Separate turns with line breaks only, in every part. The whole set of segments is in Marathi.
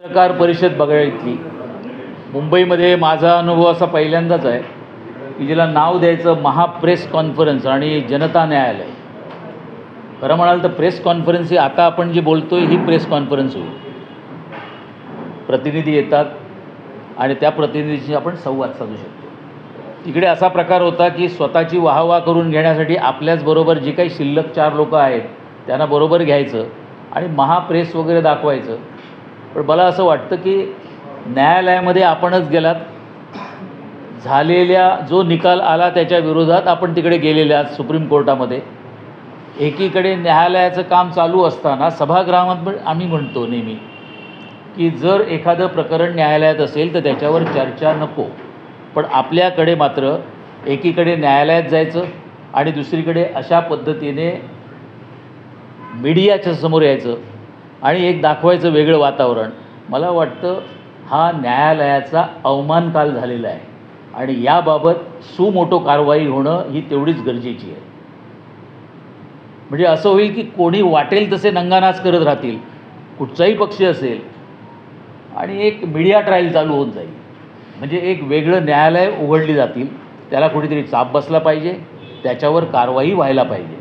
पत्रकार परिषद बघितली मुंबईमध्ये। माझा अनुभव असा पहिल्यांदाच आहे की जिला नाव द्यायचं महाप्रेस कॉन्फरन्स आणि जनता न्यायालय। खरं म्हणाल तर प्रेस कॉन्फरन्स ही आता आपण जी बोलतोय ही प्रेस कॉन्फरन्स होईल। प्रतिनिधी येतात आणि त्या प्रतिनिधीशी आपण संवाद साधू शकतो। इकडे असा प्रकार होता की स्वतःची वाहवा करून घेण्यासाठी आपल्याच बरोबर जी काही शिल्लक 4 लोक आहेत त्यांना बरोबर घ्यायचं आणि महाप्रेस वगैरे दाखवायचं। पण मला असं वाटतं की न्यायालयामध्ये आपणच गेलात, झालेल्या जो निकाल आला त्याच्या विरोधात आपण तिकडे गेलेले आहात सुप्रीम कोर्टामध्ये। एकीकडे न्यायालयाचं काम चालू असताना सभागृहात पण आम्ही म्हणतो नेहमी की जर एखादं प्रकरण न्यायालयात असेल तर त्याच्यावर चर्चा नको, पण आपल्याकडे मात्र एकीकडे न्यायालयात जायचं आणि दुसरीकडे अशा पद्धतीने मीडियाच्या समोर यायचं आणि एक दाखवायचं वेगळं वातावरण। मला वाटतं हा न्यायालयाचा अवमान काल झालेला आहे आणि याबाबत सुमोटो कारवाई होणं ही तेवढीच गरजेची आहे। म्हणजे असं होईल की कोणी वाटेल तसे नंगानाच करत राहतील, कुठचाही पक्ष असेल, आणि एक मीडिया ट्रायल चालू होत जाईल। म्हणजे एक वेगळं न्यायालय उघडली जातील, त्याला कुठेतरी चाप बसला पाहिजे, त्याच्यावर कारवाई व्हायला पाहिजे।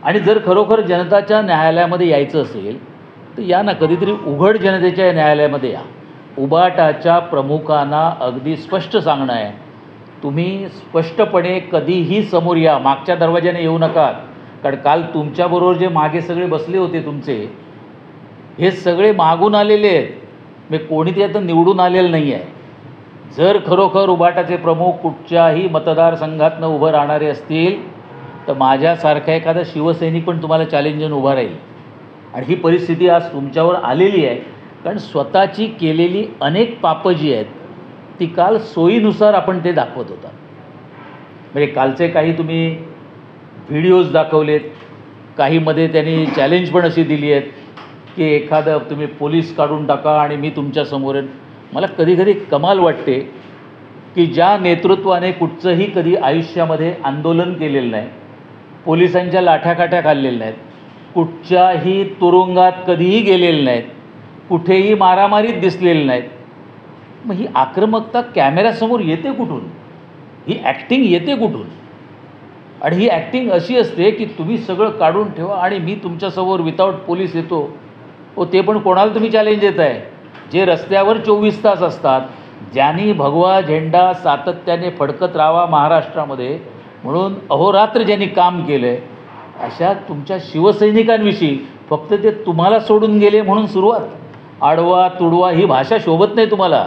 आणि जर खरोखर जनताच्या न्यायालयामध्ये यायचं असेल तर या ना, कधीतरी उघड जनतेच्या न्यायालयामध्ये या। उबाटाच्या प्रमुखांना अगदी स्पष्ट सांगणं आहे, तुम्ही स्पष्टपणे कधीही समोर या, मागच्या दरवाजाने येऊ नका। कारण काल तुमच्याबरोबर जे मागे सगळे बसले होते तुमचे, हे सगळे मागून आलेले आहेत, मी कोणी ते आता निवडून आलेलं नाही आहे। जर खरोखर उबाटाचे प्रमुख कुठच्याही मतदारसंघातनं उभं राहणारे असतील तर माझ्यासारखा एखादा शिवसैनिक पण तुम्हाला चॅलेंजन उभा राहील। आणि ही परिस्थिती आज तुमच्यावर आलेली आहे कारण स्वतःची केलेली अनेक पापं जी आहेत ती काल सोयीनुसार आपण ते दाखवत होता। म्हणजे कालचे काही तुम्ही व्हिडिओज दाखवलेत, काहीमध्ये त्यांनी चॅलेंज पण अशी दिली आहेत की एखादं तुम्ही पोलीस काढून टाका आणि मी तुमच्यासमोर येईन। मला कधीकधी कमाल वाटते की ज्या नेतृत्वाने कुठचंही कधी आयुष्यामध्ये आंदोलन केलेलं नाही, पोलिसांच्या लाठ्याकाठ्या खाल्लेल्या नाहीत, कुठच्याही तुरुंगात कधीही गेलेले नाहीत, कुठेही मारामारीत दिसलेले नाहीत, मग ही आक्रमकता कॅमेऱ्यासमोर येते कुठून? ही ॲक्टिंग येते कुठून? आणि ही ॲक्टिंग अशी असते की तुम्ही सगळं काढून ठेवा आणि मी तुमच्यासमोर विदाऊट पोलीस येतो। हो, ते पण कोणाला तुम्ही चॅलेंज देत आहे? जे रस्त्यावर 24 तास असतात, ज्यांनी भगवा झेंडा सातत्याने फडकत राहावा महाराष्ट्रामध्ये म्हणून अहोरात्र ज्यांनी काम केलं आहे, अशा तुमच्या शिवसैनिकांविषयी फक्त ते तुम्हाला सोडून गेले म्हणून सुरुवात, आडवा तुडवा ही भाषा शोभत नाही तुम्हाला।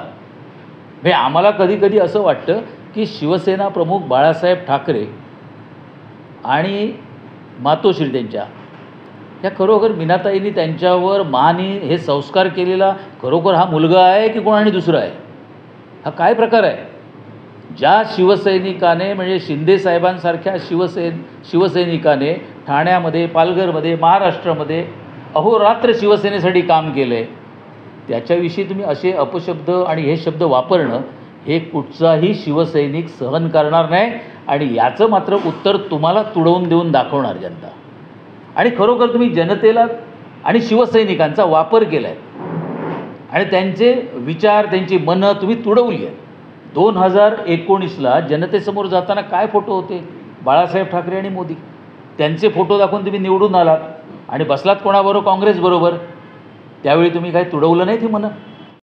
म्हणजे आम्हाला कधीकधी असं वाटतं की शिवसेना प्रमुख बाळासाहेब ठाकरे आणि मातोश्री त्यांच्या ह्या खरोखर मीनाताईंनी त्यांच्यावर मानी हे संस्कार केलेला खरोखर हा मुलगा आहे की कोणाने दुसरा आहे? हा काय प्रकार आहे? ज्या शिवसैनिकाने म्हणजे शिंदे साहेबांसारख्या शिवसैनिकाने ठाण्यामध्ये, पालघरमध्ये, महाराष्ट्रामध्ये अहोरात्र शिवसेनेसाठी काम केलं आहे, त्याच्याविषयी तुम्ही असे अपशब्द आणि हे शब्द वापरणं हे कुठचाही शिवसैनिक सहन करणार नाही। आणि याचं मात्र उत्तर तुम्हाला तुडवून देऊन दाखवणार जनता। आणि खरोखर तुम्ही जनतेला आणि शिवसैनिकांचा वापर केला आहे आणि त्यांचे विचार, त्यांची मनं तुम्ही तुडवली आहेत। 2019ला जनतेसमोर जाताना काय फोटो होते? बाळासाहेब ठाकरे आणि मोदी, त्यांचे फोटो दाखवून तुम्ही निवडून आलात आणि बसलात कोणाबरोबर? काँग्रेसबरोबर। त्यावेळी तुम्ही काय तुडवलं नाही ती मनं?